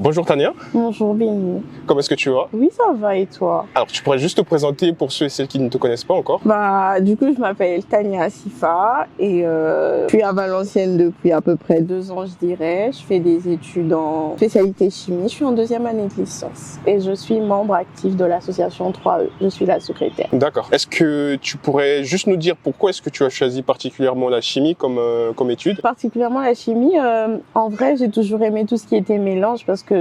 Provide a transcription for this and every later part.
Bonjour Tania, Bonjour Béni. comment est-ce que tu vas? Oui, ça va et toi? Alors tu pourrais juste te présenter pour ceux et celles qui ne te connaissent pas encore? Du coup, je m'appelle Tania Sifa et je suis à Valenciennes depuis à peu près 2 ans, je dirais. Je fais des études en spécialité chimie. Je suis en 2e année de licence et je suis membre actif de l'association 3E. Je suis la secrétaire. D'accord. Est-ce que tu pourrais juste nous dire pourquoi est-ce que tu as choisi particulièrement la chimie comme étude? Particulièrement la chimie, en vrai, j'ai toujours aimé tout ce qui était mélange parce que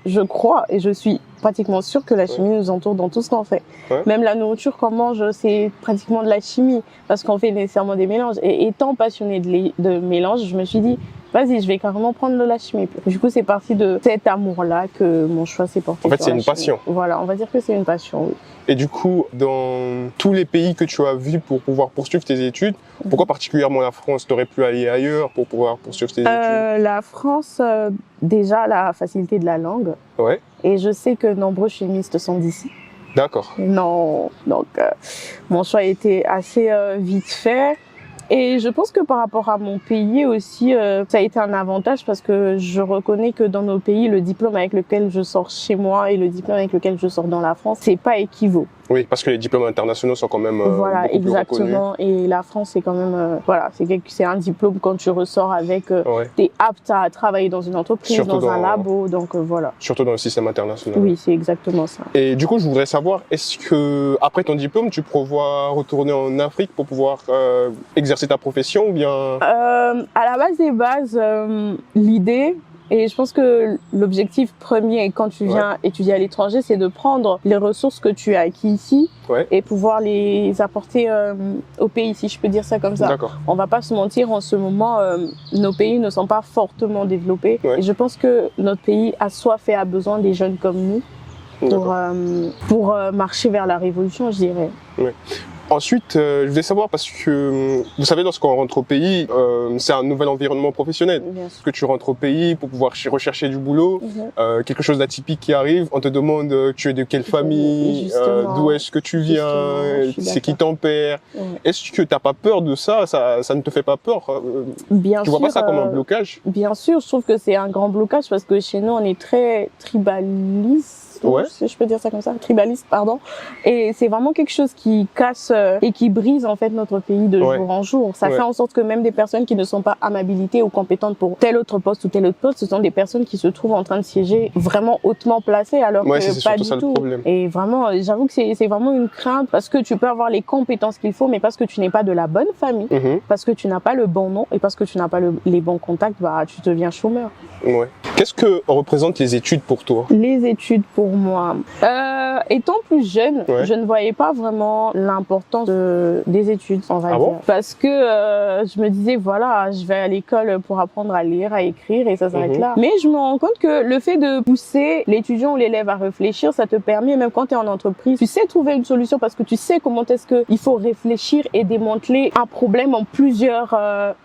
je crois et je suis pratiquement sûre que la chimie nous entoure dans tout ce qu'on fait. Ouais. Même la nourriture qu'on mange, c'est pratiquement de la chimie parce qu'on fait nécessairement des mélanges. Et étant passionnée de mélange, je me suis dit, vas-y, je vais carrément prendre de la chimie. Du coup, c'est parti de cet amour-là que mon choix s'est porté. En fait, c'est une passion. Voilà, on va dire que c'est une passion, oui. Et du coup, dans tous les pays que tu as vus pour pouvoir poursuivre tes études, pourquoi particulièrement la France? T'aurais pu aller ailleurs pour pouvoir poursuivre tes études? La France, déjà, la facilité de la langue. Ouais. Et je sais que nombreux chimistes sont d'ici. D'accord. Non, donc mon choix a été assez vite fait. Et je pense que par rapport à mon pays aussi, ça a été un avantage parce que je reconnais que dans nos pays, le diplôme avec lequel je sors chez moi et le diplôme avec lequel je sors dans la France, c'est pas équivalent. Oui, parce que les diplômes internationaux sont quand même voilà, beaucoup plus reconnus. exactement. Et la France, c'est quand même, voilà, c'est un diplôme quand tu ressors avec, t'es apte à travailler dans une entreprise, Surtout dans un labo, donc voilà. Surtout dans le système international. Oui, c'est exactement ça. Et du coup, je voudrais savoir, est-ce que après ton diplôme, tu prévois retourner en Afrique pour pouvoir exercer ta profession ou bien? À la base des bases, l'idée, et je pense que l'objectif premier quand tu viens étudier à l'étranger, c'est de prendre les ressources que tu as acquis ici et pouvoir les apporter au pays, si je peux dire ça comme ça. On va pas se mentir, en ce moment, nos pays ne sont pas fortement développés. Et je pense que notre pays a soif et a besoin des jeunes comme nous pour marcher vers la révolution, je dirais. Ensuite, je voulais savoir parce que, vous savez, lorsqu'on rentre au pays, c'est un nouvel environnement professionnel. Que tu rentres au pays pour pouvoir rechercher du boulot, quelque chose d'atypique qui arrive, on te demande tu es de quelle famille, d'où est-ce que tu viens, c'est qui ton père. Est-ce que t'as pas peur de ça? Ça ne te fait pas peur? Bien tu sûr, vois pas ça comme un blocage? Bien sûr, je trouve que c'est un grand blocage parce que chez nous, on est très tribaliste. Si je peux dire ça comme ça, tribaliste, pardon. Et c'est vraiment quelque chose qui casse et qui brise en fait notre pays de jour en jour. Ça fait en sorte que même des personnes qui ne sont pas habilitées ou compétentes pour tel autre poste ou tel autre poste, ce sont des personnes qui se trouvent en train de siéger vraiment hautement placées alors que pas du tout. Et vraiment, j'avoue que c'est vraiment une crainte parce que tu peux avoir les compétences qu'il faut, mais parce que tu n'es pas de la bonne famille, parce que tu n'as pas le bon nom et parce que tu n'as pas les bons contacts, tu deviens chômeur. Qu'est-ce que représentent les études pour toi? Les études pour moi. Étant plus jeune, je ne voyais pas vraiment l'importance des études, on va dire. Parce que je me disais, voilà, je vais à l'école pour apprendre à lire, à écrire et ça s'arrête là. Mais je me rends compte que le fait de pousser l'étudiant ou l'élève à réfléchir, ça te permet, même quand tu es en entreprise, tu sais trouver une solution parce que tu sais comment est-ce qu'il faut réfléchir et démanteler un problème en plusieurs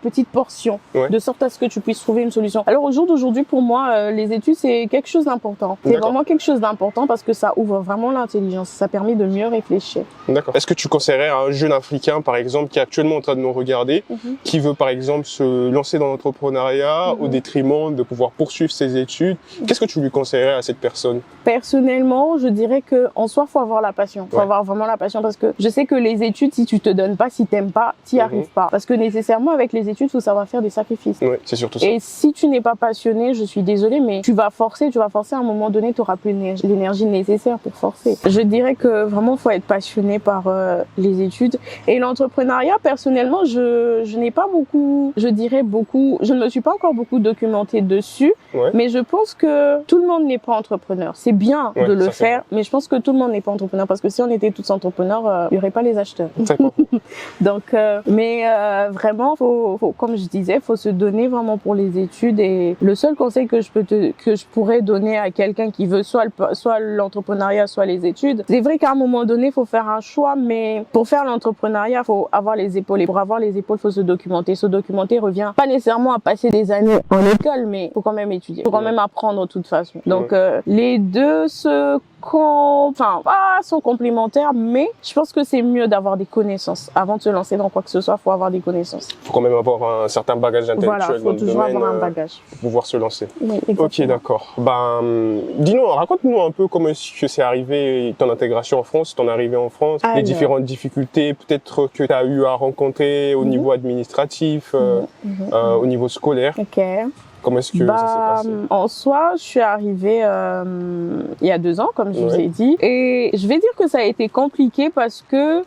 petites portions, de sorte à ce que tu puisses trouver une solution. Alors au jour d'aujourd'hui, pour moi, les études, c'est quelque chose d'important. C'est vraiment quelque chose d'important parce que ça ouvre vraiment l'intelligence. Ça permet de mieux réfléchir. D'accord. Est-ce que tu conseillerais à un jeune Africain, par exemple, qui est actuellement en train de nous regarder, qui veut, par exemple, se lancer dans l'entrepreneuriat au détriment de pouvoir poursuivre ses études, qu'est-ce que tu lui conseillerais à cette personne? Personnellement, je dirais que en soi, faut avoir la passion. Faut avoir vraiment la passion parce que je sais que les études, si tu te donnes pas, si t'aimes pas, t'y arrives pas. Parce que nécessairement, avec les études, faut savoir faire des sacrifices. C'est surtout ça. Et si tu n'es pas passionné, je suis désolée, mais tu vas forcer à un moment donné, tu auras plus l'énergie nécessaire pour forcer. Je dirais que vraiment, faut être passionné par les études. Et l'entrepreneuriat, personnellement, je n'ai pas beaucoup, je ne me suis pas encore beaucoup documentée dessus, mais je pense que tout le monde n'est pas entrepreneur. C'est bien de le faire, mais je pense que tout le monde n'est pas entrepreneur parce que si on était tous entrepreneurs, il n'y aurait pas les acheteurs. Donc, vraiment, comme je disais, faut se donner vraiment pour les études. Et le seul conseil que je pourrais donner à quelqu'un qui veut soit l'entrepreneuriat, soit les études, c'est vrai qu'à un moment donné, il faut faire un choix, mais pour faire l'entrepreneuriat, il faut avoir les épaules. Et pour avoir les épaules, il faut se documenter. Se documenter revient pas nécessairement à passer des années en école, mais il faut quand même étudier. Il faut quand même apprendre de toute façon. Donc, les deux se enfin, pas sont complémentaires, mais je pense que c'est mieux d'avoir des connaissances. Avant de se lancer dans quoi que ce soit, faut avoir des connaissances. Faut quand même avoir un certain bagage intellectuel Voilà, faut toujours avoir un bagage. Pour pouvoir se lancer. Oui, exactement. Ok, d'accord. Dis-nous, raconte-nous un peu comment est-ce que c'est arrivé, ton intégration en France, ton arrivée en France, les différentes difficultés peut-être que tu as eu à rencontrer au niveau administratif, au niveau scolaire. Ok. Comment est-ce que ça s'est passé? En soi, je suis arrivée il y a 2 ans, comme je vous ai dit. Et je vais dire que ça a été compliqué parce que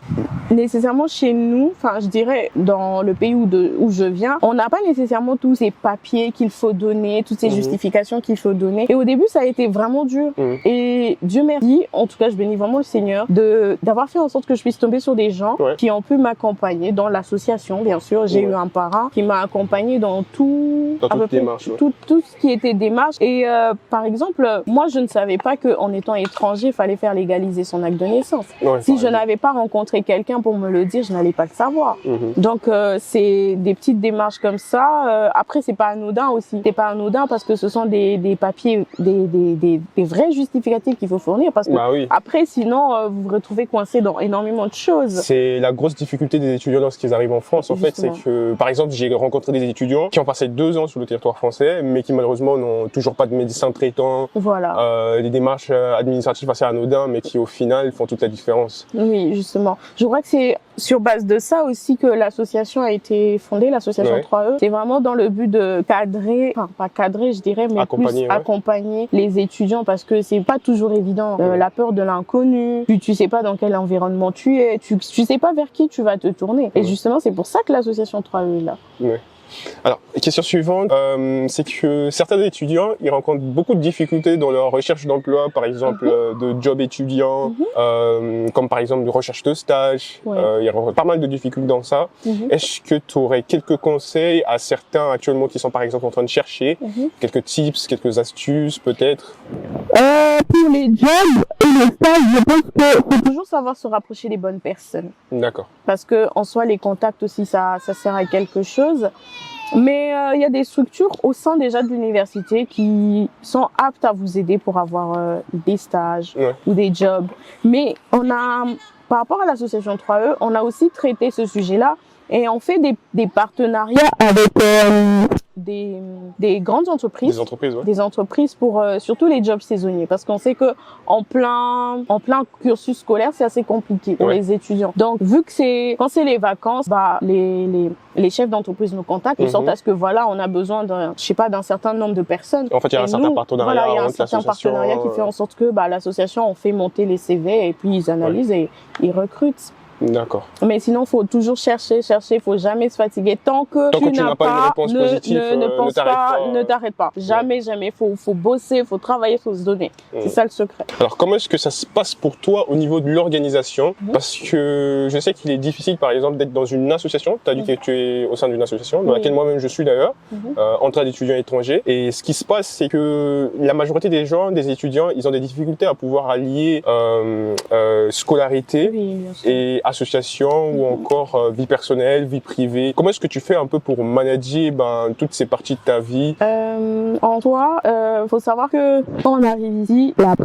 nécessairement chez nous, enfin je dirais dans le pays où je viens, on n'a pas nécessairement tous ces papiers qu'il faut donner, toutes ces justifications qu'il faut donner. Et au début, ça a été vraiment dur. Et Dieu merci, en tout cas je bénis vraiment le Seigneur, d'avoir fait en sorte que je puisse tomber sur des gens qui ont pu m'accompagner dans l'association, bien sûr. J'ai eu un parrain qui m'a accompagné dans toute démarche. Tout ce qui était démarche. Et par exemple, moi, je ne savais pas qu'en étant étranger, il fallait faire légaliser son acte de naissance. Si je n'avais pas rencontré quelqu'un pour me le dire, je n'allais pas le savoir. Donc, c'est des petites démarches comme ça. Après, c'est pas anodin aussi. C'est pas anodin parce que ce sont des papiers, des vrais justificatifs qu'il faut fournir. Parce que après, sinon, vous vous retrouvez coincé dans énormément de choses. C'est la grosse difficulté des étudiants lorsqu'ils arrivent en France. En fait, c'est que, par exemple, j'ai rencontré des étudiants qui ont passé 2 ans sur le territoire français, mais qui malheureusement n'ont toujours pas de médecin traitant. Voilà. Des démarches administratives assez anodines, mais qui au final font toute la différence. Oui, justement. Je crois que c'est sur base de ça aussi que l'association a été fondée, l'association 3E. C'est vraiment dans le but de cadrer, enfin pas cadrer, je dirais, mais accompagner les étudiants parce que c'est pas toujours évident. La peur de l'inconnu, tu sais pas dans quel environnement tu es, tu sais pas vers qui tu vas te tourner. Et justement, c'est pour ça que l'association 3E est là. Alors, question suivante, c'est que certains étudiants, ils rencontrent beaucoup de difficultés dans leur recherche d'emploi, par exemple de job étudiant, comme par exemple de recherche de stage. Ils rencontrent pas mal de difficultés dans ça. Est-ce que tu aurais quelques conseils à certains actuellement qui sont par exemple en train de chercher, quelques tips, quelques astuces peut-être? Pour les jobs et les stages, je pense qu'il faut toujours savoir se rapprocher des bonnes personnes. D'accord. Parce que en soi, les contacts aussi, ça sert à quelque chose. Mais il y a des structures au sein déjà de l'université qui sont aptes à vous aider pour avoir des stages ou des jobs. Mais par rapport à l'association 3E, on a aussi traité ce sujet-là et on fait des partenariats avec des grandes entreprises. Des entreprises pour surtout les jobs saisonniers. Parce qu'on sait que en plein cursus scolaire, c'est assez compliqué pour les étudiants. Donc, vu que quand c'est les vacances, les chefs d'entreprise nous contactent de sorte à ce que on a besoin d'un certain nombre de personnes. En fait, il y a un certain partenariat. Il y a un certain partenariat qui fait en sorte que l'association, on fait monter les CV et puis ils analysent et ils recrutent. D'accord. Mais sinon, faut toujours chercher, faut jamais se fatiguer. Tant que tu n'as pas une réponse positive, ne t'arrête pas. Jamais. Faut bosser, faut travailler, faut se donner. C'est ça le secret. Alors, comment est-ce que ça se passe pour toi au niveau de l'organisation? Parce que je sais qu'il est difficile, par exemple, d'être dans une association. Tu as dit que tu es au sein d'une association, dans laquelle moi-même je suis d'ailleurs, entre d'étudiants étrangers. Et ce qui se passe, c'est que la majorité des gens, des étudiants, ils ont des difficultés à pouvoir allier scolarité et association ou encore vie personnelle, vie privée. Comment est-ce que tu fais un peu pour manager toutes ces parties de ta vie? En toi, faut savoir que quand on arrive ici, la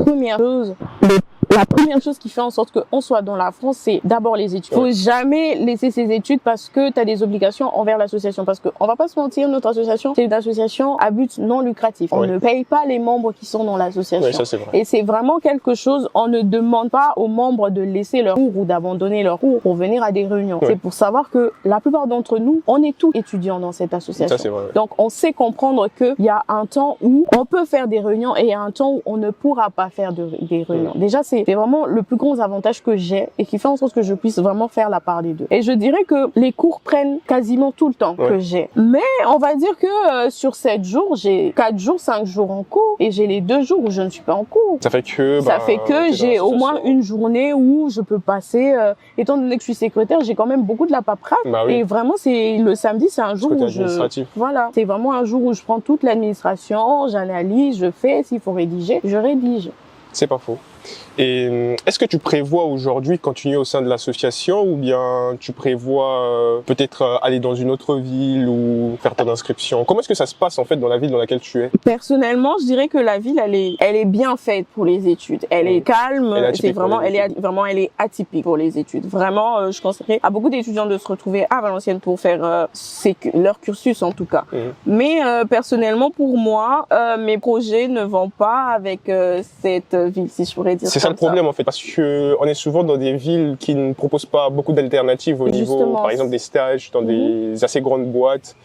première chose qui fait en sorte qu'on soit dans la France, c'est d'abord les études. Faut jamais laisser ses études parce que tu as des obligations envers l'association. Parce que on va pas se mentir, notre association, c'est une association à but non lucratif. On ne paye pas les membres qui sont dans l'association. Ça, c'est vrai. Et c'est vraiment quelque chose, on ne demande pas aux membres de laisser leur cours ou d'abandonner leur cours pour venir à des réunions. C'est pour savoir que la plupart d'entre nous, on est tous étudiants dans cette association. Ça, c'est vrai. Donc, on sait comprendre qu'il y a un temps où on peut faire des réunions et il y a un temps où on ne pourra pas faire des réunions. Déjà, c'est vraiment le plus gros avantage que j'ai et qui fait en sorte que je puisse vraiment faire la part des deux. Et je dirais que les cours prennent quasiment tout le temps que j'ai. Mais on va dire que sur 7 jours, j'ai 4 jours, 5 jours en cours et j'ai les 2 jours où je ne suis pas en cours. Ça fait que j'ai au moins une journée où je peux passer, étant donné que je suis secrétaire, j'ai quand même beaucoup de la paperasse. Et vraiment, c'est le samedi, c'est un jour où c'est vraiment un jour où je prends toute l'administration, j'analyse, je fais, s'il faut rédiger, je rédige. C'est pas faux. Et est-ce que tu prévois aujourd'hui continuer au sein de l'association ou bien tu prévois peut-être aller dans une autre ville ou faire ton inscription? Comment est-ce que ça se passe en fait dans la ville dans laquelle tu es? Personnellement, je dirais que la ville, elle est bien faite pour les études. Elle est calme, elle est atypique pour les études. Vraiment, je conseillerais à beaucoup d'étudiants de se retrouver à Valenciennes pour faire leur cursus en tout cas. Mais personnellement, pour moi, mes projets ne vont pas avec cette ville, si je pourrais dire. C'est ça le problème en fait, parce que on est souvent dans des villes qui ne proposent pas beaucoup d'alternatives au niveau, par exemple, des stages dans des assez grandes boîtes.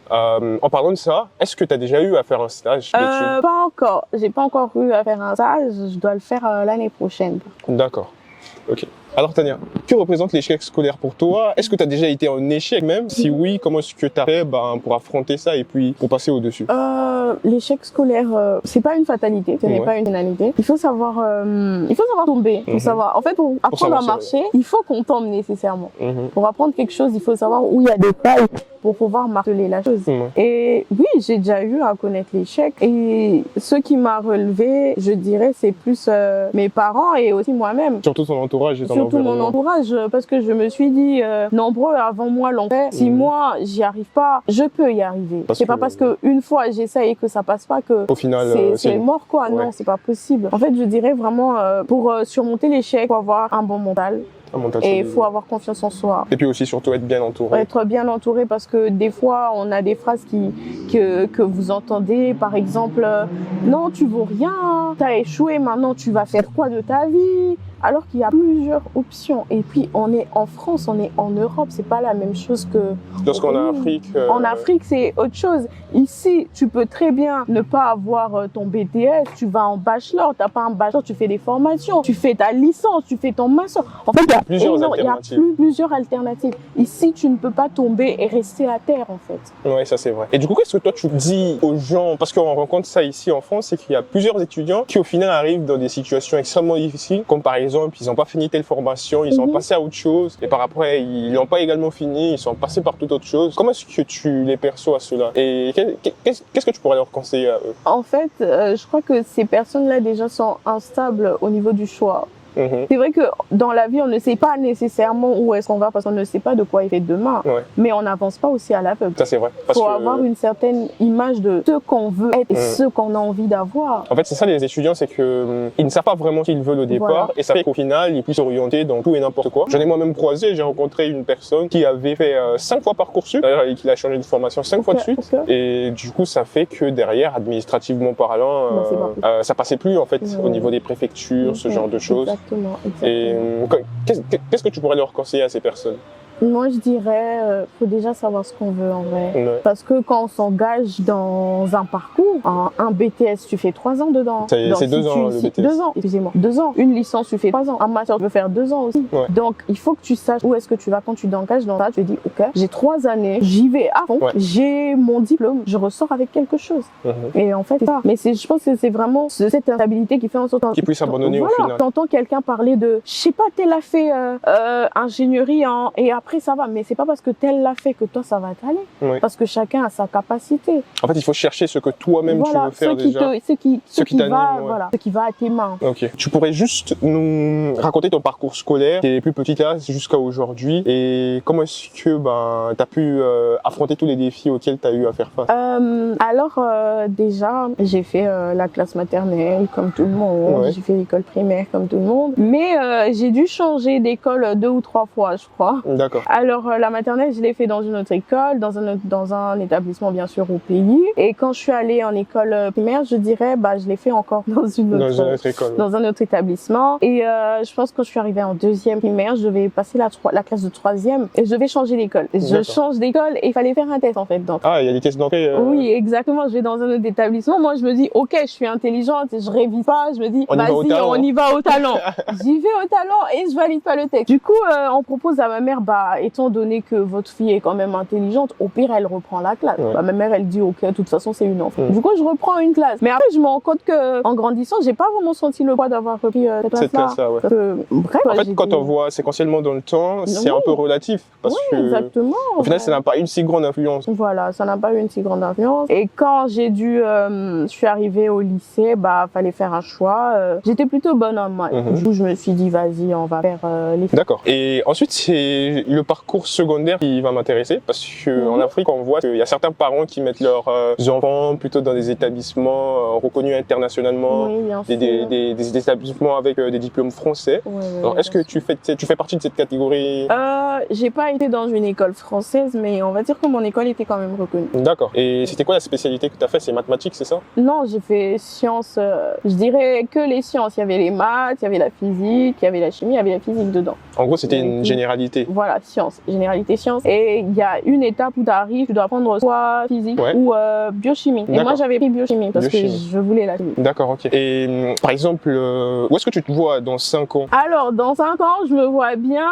En parlant de ça, est-ce que tu as déjà eu à faire un stage d'études? Pas encore. J'ai pas encore eu à faire un stage. Je dois le faire l'année prochaine. D'accord. Ok. Alors Tania, que représente l'échec scolaire pour toi? Est-ce que tu as déjà été en échec même? Si oui, comment est-ce que tu as fait pour affronter ça et puis pour passer au-dessus? L'échec scolaire, c'est pas une fatalité, ce n'est pas une pénalité. Il faut savoir tomber. Il faut savoir. En fait, pour apprendre à marcher, il faut qu'on tombe nécessairement. Pour apprendre quelque chose, il faut savoir où il y a des failles pour pouvoir marteler la chose. Et oui, j'ai déjà eu à connaître l'échec. Et ce qui m'a relevé, je dirais, c'est plus mes parents et aussi moi-même. Surtout ton entourage et ton Surtout mon entourage, parce que je me suis dit, nombreux avant moi l'ont fait. Si moi, j'y arrive pas, je peux y arriver. C'est pas parce que une fois j'essaye et que ça passe pas que au final, c'est mort quoi. Non, c'est pas possible. En fait, je dirais vraiment, pour surmonter l'échec, faut avoir un bon mental. Et il faut avoir confiance en soi. Et puis aussi surtout être bien entouré. Être bien entouré parce que des fois on a des phrases que vous entendez, par exemple non tu vaux rien, t'as échoué, maintenant tu vas faire quoi de ta vie? Alors qu'il y a plusieurs options. Et puis on est en France, on est en Europe, c'est pas la même chose que lorsqu'on est en Afrique. En Afrique c'est autre chose. Ici tu peux très bien ne pas avoir ton BTS, tu vas en bachelor, t'as pas un bachelor, tu fais des formations, tu fais ta licence, tu fais ton master. En fait il y a plusieurs alternatives. Ici tu ne peux pas tomber et rester à terre en fait. Oui, ça c'est vrai. Et du coup qu'est-ce que toi tu dis aux gens, parce qu'on rencontre ça ici en France, c'est qu'il y a plusieurs étudiants qui au final arrivent dans des situations extrêmement difficiles, comme par exemple ils n'ont pas fini telle formation, ils sont passés à autre chose, et par après ils n'ont pas également fini, ils sont passés par toute autre chose. Comment est-ce que tu les perçois cela? Et qu'est-ce que tu pourrais leur conseiller à eux? En fait, je crois que ces personnes-là déjà sont instables au niveau du choix. C'est vrai que dans la vie, on ne sait pas nécessairement où est-ce qu'on va parce qu'on ne sait pas de quoi il fait demain. Mais on n'avance pas aussi à l'aveugle. Ça, c'est vrai. Faut avoir une certaine image de ce qu'on veut être et ce qu'on a envie d'avoir. En fait, c'est ça les étudiants, c'est que ils ne savent pas vraiment ce qu'ils veulent au départ et ça fait qu'au final, ils puissent s'orienter dans tout et n'importe quoi. J'en ai moi-même croisé, j'ai rencontré une personne qui avait fait 5 fois Parcoursup, d'ailleurs, et qui a changé de formation 5 fois de suite. Et du coup, ça fait que derrière, administrativement parlant, ça passait plus en fait au niveau des préfectures, ce genre de choses. Exactement. Et qu'est-ce que tu pourrais leur conseiller à ces personnes? Moi, je dirais, faut déjà savoir ce qu'on veut en vrai. Parce que quand on s'engage dans un parcours, un BTS, tu fais 3 ans dedans. C'est 2 ans le BTS. 2 ans, excusez-moi. 2 ans. Une licence, tu fais 3 ans. Un master, tu peux faire 2 ans aussi. Donc, il faut que tu saches où est-ce que tu vas quand tu t'engages dans ça. Tu te dis, ok, j'ai 3 années, j'y vais à fond, j'ai mon diplôme, je ressors avec quelque chose. Et en fait, c'est ça. Mais je pense que c'est vraiment cette instabilité qui fait en sorte qu'il puisse abandonner au final. T'entends quelqu'un parler de, je sais pas, tel a fait ingénierie et après ça va, mais c'est pas parce que tel l'a fait que toi ça va t'aller. Parce que chacun a sa capacité. En fait, il faut chercher ce que toi-même tu veux faire déjà. Ce qui va à tes mains. Ok. Tu pourrais juste nous raconter ton parcours scolaire, tes plus petites classes jusqu'à aujourd'hui, et comment est-ce que t'as pu affronter tous les défis auxquels tu as eu à faire face? Alors déjà, j'ai fait la classe maternelle comme tout le monde. J'ai fait l'école primaire comme tout le monde, mais j'ai dû changer d'école 2 ou 3 fois, je crois. D'accord. Alors la maternelle, je l'ai fait dans une autre école, dans un établissement bien sûr au pays. Et quand je suis allée en école primaire, je dirais, je l'ai fait encore dans une autre école, dans un autre établissement. Et je pense que quand je suis arrivée en 2e primaire, je devais passer la classe de 3e et je devais changer d'école. Je change d'école et il fallait faire un test en fait. Donc, il y a des tests d'entrée. Oui, exactement. Je vais dans un autre établissement. Moi, je me dis, ok, je suis intelligente, je révise pas. Je me dis, vas-y, on y va au talent. J'y vais au talent et je valide pas le texte. Du coup, on propose à ma mère, bah, étant donné que votre fille est quand même intelligente, au pire, elle reprend la classe. Ouais. Bah, ma mère, elle dit, ok, de toute façon, c'est une enfant. Du coup, je reprends une classe. Mais après, je me rends compte que, en grandissant, j'ai pas vraiment senti le poids d'avoir repris cette classe-là. Ouais. Bref, en fait, quand on voit séquentiellement dans le temps, c'est un peu relatif. Parce que, exactement. Au final, ça n'a pas une si grande influence. Voilà, ça n'a pas eu une si grande influence. Et quand je suis arrivée au lycée, bah, fallait faire un choix. J'étais plutôt bonne en maths. Du coup, je me suis dit, vas-y, on va faire les... D'accord. Et ensuite, c'est le parcours secondaire qui va m'intéresser parce que en Afrique, on voit qu'il y a certains parents qui mettent leurs enfants plutôt dans des établissements reconnus internationalement, Oui, bien sûr. des établissements avec des diplômes français. Alors, est-ce que tu fais partie de cette catégorie? J'ai pas été dans une école française, mais on va dire que mon école était quand même reconnue. D'accord. Et c'était quoi la spécialité que tu as fait? C'est mathématiques, c'est ça? Non, j'ai fait sciences, je dirais que les sciences. Il y avait les maths, il y avait la physique, il y avait la chimie, il y avait la physique dedans. En gros, c'était une généralité. Voilà, sciences, généralité sciences. Et il y a une étape où tu arrives, tu dois apprendre soit physique ou biochimie. Et moi, j'avais pris biochimie parce que je voulais la chimie. D'accord, ok. Et par exemple, où est-ce que tu te vois dans 5 ans? Alors, dans 5 ans, je me vois bien,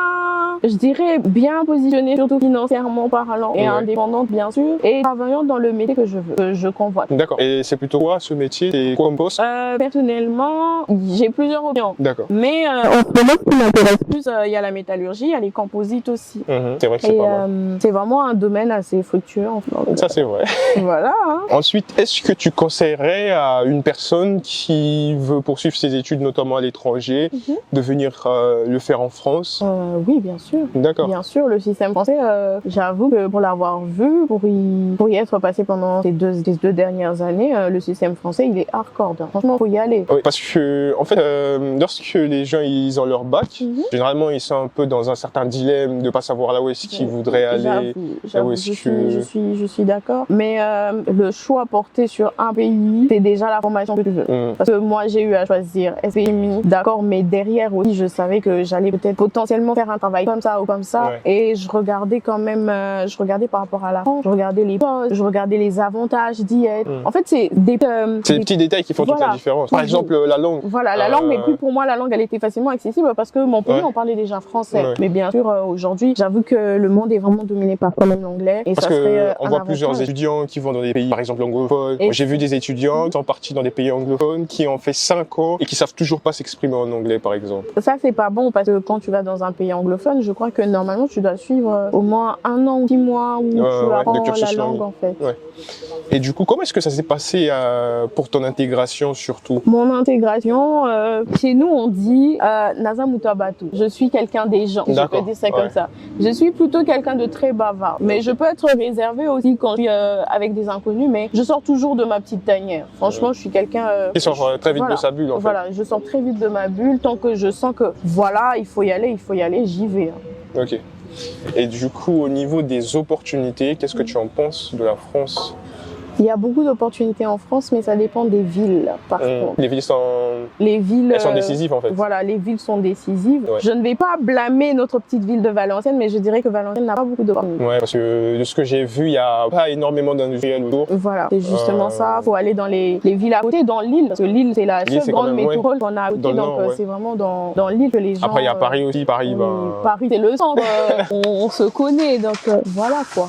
je dirais bien positionnée, surtout financièrement parlant, et indépendante, bien sûr, et travaillant dans le métier que je veux, que je convoite. D'accord. Et c'est plutôt quoi ce métier? C'est quoi comme poste? Personnellement, j'ai plusieurs options. D'accord. Mais en ce moment, ce qui m'intéresse plus, il y a la métallurgie, il y a les composites aussi. C'est vrai que c'est pas mal. C'est vraiment un domaine assez fructueux. Ça, c'est vrai. Voilà. Hein. Ensuite, est-ce que tu conseillerais à une personne qui veut poursuivre ses études, notamment à l'étranger, de venir le faire en France? Oui, bien sûr. D'accord. Bien sûr, le système français, j'avoue que pour l'avoir vu, pour y être passé pendant ces deux dernières années, le système français, il est hardcore. Hein. Franchement, faut y aller. Oui, parce que, en fait, lorsque les gens ils ont leur bac, généralement ils sont un peu dans un certain dilemme de pas savoir là où est-ce qu'ils voudraient aller. J'avoue, je suis d'accord. Mais le choix porté sur un pays, c'est déjà la formation que tu veux. Parce que moi, j'ai eu à choisir SPMI, d'accord, mais derrière aussi, je savais que j'allais peut-être potentiellement faire un travail comme ça ou comme ça. Et je regardais quand même, par rapport à la France, je regardais les postes, je regardais les avantages d'y être. En fait, c'est des petits détails qui font toute la différence. Par exemple, la langue. Voilà, la langue, mais puis pour moi, la langue, elle était facilement accessible parce que mon pays, on parlait déjà français. Mais bien sûr, aujourd'hui, j'avoue que le monde est vraiment dominé par quand même l'anglais. Parce que on voit plusieurs étudiants qui vont dans des pays, par exemple, anglophones. J'ai vu des étudiants qui sont partis dans des pays anglophones qui ont fait 5 ans et qui savent toujours pas s'exprimer en anglais, par exemple. Ça, c'est pas bon parce que quand tu vas dans un pays anglophone, je crois que normalement, tu dois suivre au moins 1 an ou 6 mois où tu apprends la langue, en fait. Et du coup, comment est-ce que ça s'est passé pour ton intégration surtout? Mon intégration, chez nous on dit Naza Mutabatu. Je suis quelqu'un des gens, je peux dire ça comme ça. Je suis plutôt quelqu'un de très bavard, mais je peux être réservée aussi quand je suis avec des inconnus, mais je sors toujours de ma petite tanière. Franchement, je suis quelqu'un... qui sort très vite de sa bulle en fait. Voilà, je sors très vite de ma bulle tant que je sens que voilà, il faut y aller, j'y vais. Hein. Ok. Et du coup, au niveau des opportunités, qu'est-ce que tu en penses de la France? Il y a beaucoup d'opportunités en France, mais ça dépend des villes, par contre. Les villes sont... elles sont décisives, en fait. Voilà, les villes sont décisives. Je ne vais pas blâmer notre petite ville de Valenciennes, mais je dirais que Valenciennes n'a pas beaucoup d'opportunités. Ouais, parce que de ce que j'ai vu, il n'y a pas énormément d'industriels autour. Voilà, c'est justement ça. Il faut aller dans les villes à côté, dans l'île, parce que l'île, c'est la seule grande métropole qu'on a à côté, donc c'est vraiment dans l'île que les gens... Après, il y a Paris aussi. Paris, Paris, c'est le centre, on se connaît, donc voilà, quoi.